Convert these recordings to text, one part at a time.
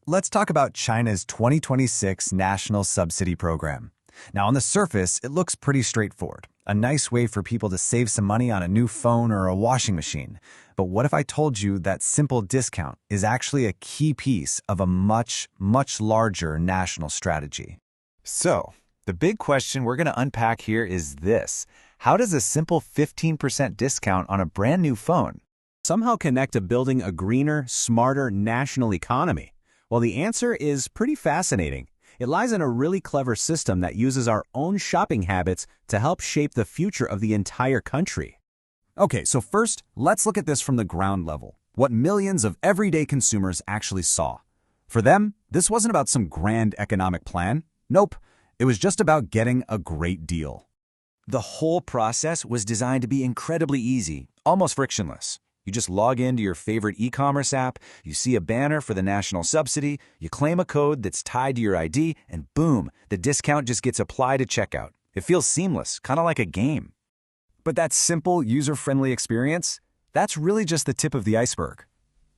Let's talk about China's 2026 National Subsidy Program. Now, on the surface, it looks pretty straightforward. A nice way for people to save some money on a new phone or a washing machine. But what if I told you that simple discount is actually a key piece of a much larger national strategy? So, the big question we're going to unpack here is this. How does a simple 15% discount on a brand new phone somehow connect to building a greener, smarter national economy? Well, the answer is pretty fascinating. It lies in a really clever system that uses our own shopping habits to help shape the future of the entire country. Okay, so first, let's look at this from the ground level. What millions of everyday consumers actually saw. For them, this wasn't about some grand economic plan. Nope, it was just about getting a great deal. The whole process was designed to be incredibly easy, almost frictionless. You just log into your favorite e-commerce app, you see a banner for the national subsidy, you claim a code that's tied to your ID, and boom, the discount just gets applied at checkout. It feels seamless, kind of like a game. But that simple, user-friendly experience, that's really just the tip of the iceberg.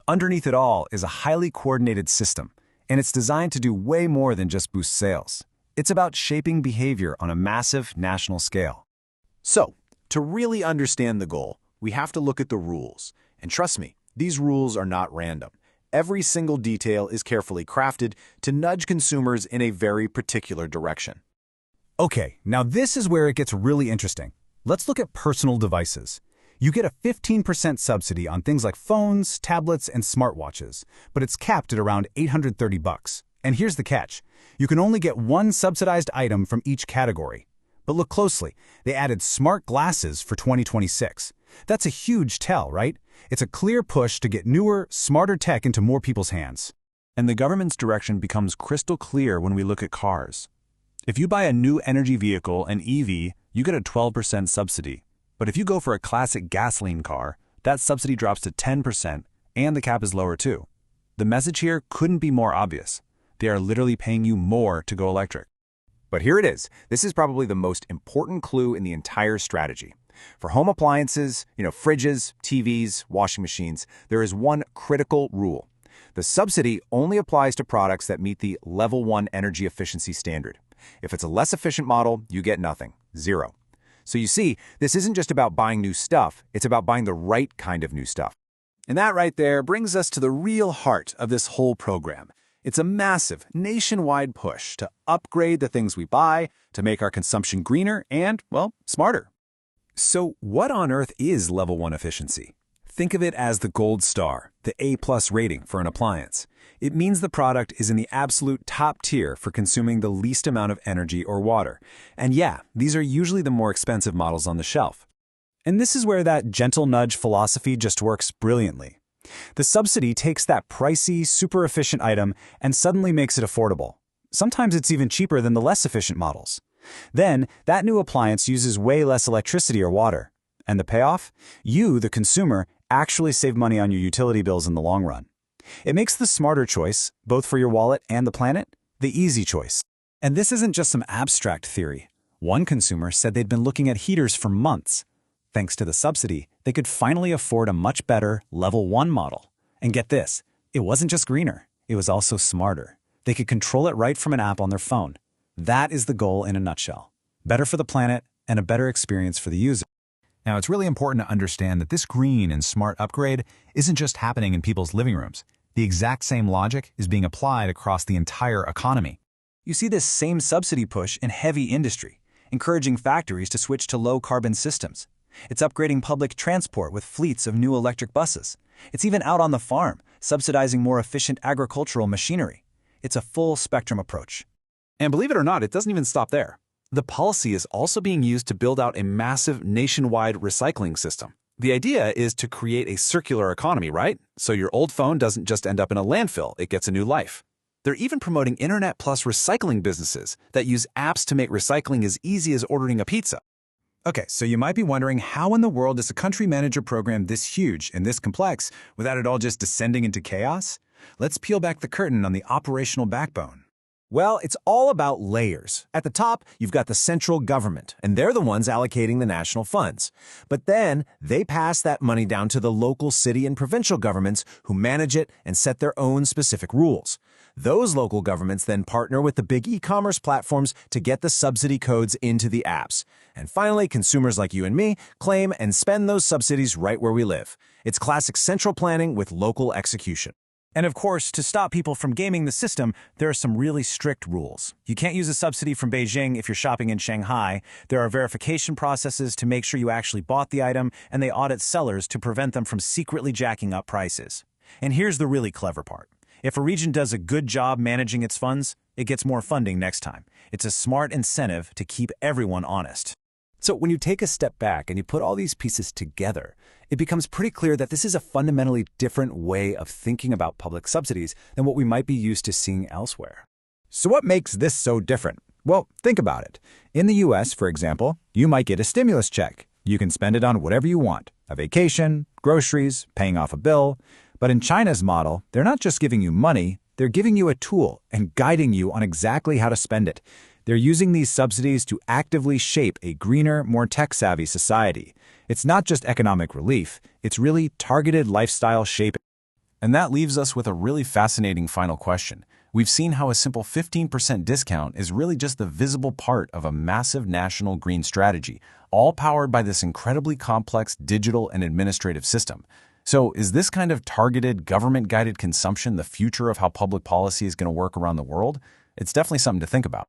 Underneath it all is a highly coordinated system, and it's designed to do way more than just boost sales. It's about shaping behavior on a massive national scale. So, to really understand the goal, we have to look at the rules. And trust me, these rules are not random. Every single detail is carefully crafted to nudge consumers in a very particular direction. Okay, now this is where it gets really interesting. Let's look at personal devices. You get a 15% subsidy on things like phones, tablets, and smartwatches, but it's capped at around $830. And here's the catch. You can only get one subsidized item from each category. But look closely, they added smart glasses for 2026. That's a huge tell, right? It's a clear push to get newer, smarter tech into more people's hands. And the government's direction becomes crystal clear when we look at cars. If you buy a new energy vehicle, an EV, you get a 12% subsidy. But if you go for a classic gasoline car, that subsidy drops to 10%, and the cap is lower too. The message here couldn't be more obvious. They are literally paying you more to go electric. But here it is. This is probably the most important clue in the entire strategy. For home appliances, fridges, TVs, washing machines, there is one critical rule. The subsidy only applies to products that meet the Level 1 energy efficiency standard. If it's a less efficient model, you get nothing, zero. So you see, this isn't just about buying new stuff, it's about buying the right kind of new stuff. And that right there brings us to the real heart of this whole program. It's a massive, nationwide push to upgrade the things we buy, to make our consumption greener and, well, smarter. So what on earth is Level 1 efficiency? Think of it as the gold star, the A+ rating for an appliance. It means the product is in the absolute top tier for consuming the least amount of energy or water. And yeah, these are usually the more expensive models on the shelf. And this is where that gentle nudge philosophy just works brilliantly. The subsidy takes that pricey, super efficient item and suddenly makes it affordable. Sometimes it's even cheaper than the less efficient models. Then, that new appliance uses way less electricity or water. And the payoff? You, the consumer, actually save money on your utility bills in the long run. It makes the smarter choice, both for your wallet and the planet, the easy choice. And this isn't just some abstract theory. One consumer said they'd been looking at heaters for months. Thanks to the subsidy, they could finally afford a much better Level 1 model. And get this, it wasn't just greener, it was also smarter. They could control it right from an app on their phone. That is the goal in a nutshell. Better for the planet and a better experience for the user. Now, it's really important to understand that this green and smart upgrade isn't just happening in people's living rooms. The exact same logic is being applied across the entire economy. You see this same subsidy push in heavy industry, encouraging factories to switch to low-carbon systems. It's upgrading public transport with fleets of new electric buses. It's even out on the farm, subsidizing more efficient agricultural machinery. It's a full-spectrum approach. And believe it or not, it doesn't even stop there. The policy is also being used to build out a massive nationwide recycling system. The idea is to create a circular economy, right? So your old phone doesn't just end up in a landfill, it gets a new life. They're even promoting Internet Plus recycling businesses that use apps to make recycling as easy as ordering a pizza. Okay, so you might be wondering, how in the world does a country manage a program this huge and this complex without it all just descending into chaos? Let's peel back the curtain on the operational backbone. Well, it's all about layers. At the top, you've got the central government, and they're the ones allocating the national funds. But then, they pass that money down to the local city and provincial governments who manage it and set their own specific rules. Those local governments then partner with the big e-commerce platforms to get the subsidy codes into the apps. And finally, consumers like you and me claim and spend those subsidies right where we live. It's classic central planning with local execution. And of course, to stop people from gaming the system, there are some really strict rules. You can't use a subsidy from Beijing if you're shopping in Shanghai. There are verification processes to make sure you actually bought the item, and they audit sellers to prevent them from secretly jacking up prices. And here's the really clever part. If a region does a good job managing its funds, it gets more funding next time. It's a smart incentive to keep everyone honest. So when you take a step back and you put all these pieces together, it becomes pretty clear that this is a fundamentally different way of thinking about public subsidies than what we might be used to seeing elsewhere. So what makes this so different? Well, think about it. In the US, for example, you might get a stimulus check. You can spend it on whatever you want, a vacation, groceries, paying off a bill. But in China's model, they're not just giving you money, they're giving you a tool and guiding you on exactly how to spend it. They're using these subsidies to actively shape a greener, more tech-savvy society. It's not just economic relief, it's really targeted lifestyle shaping. And that leaves us with a really fascinating final question. We've seen how a simple 15% discount is really just the visible part of a massive national green strategy, all powered by this incredibly complex digital and administrative system. So is this kind of targeted, government-guided consumption the future of how public policy is going to work around the world? It's definitely something to think about.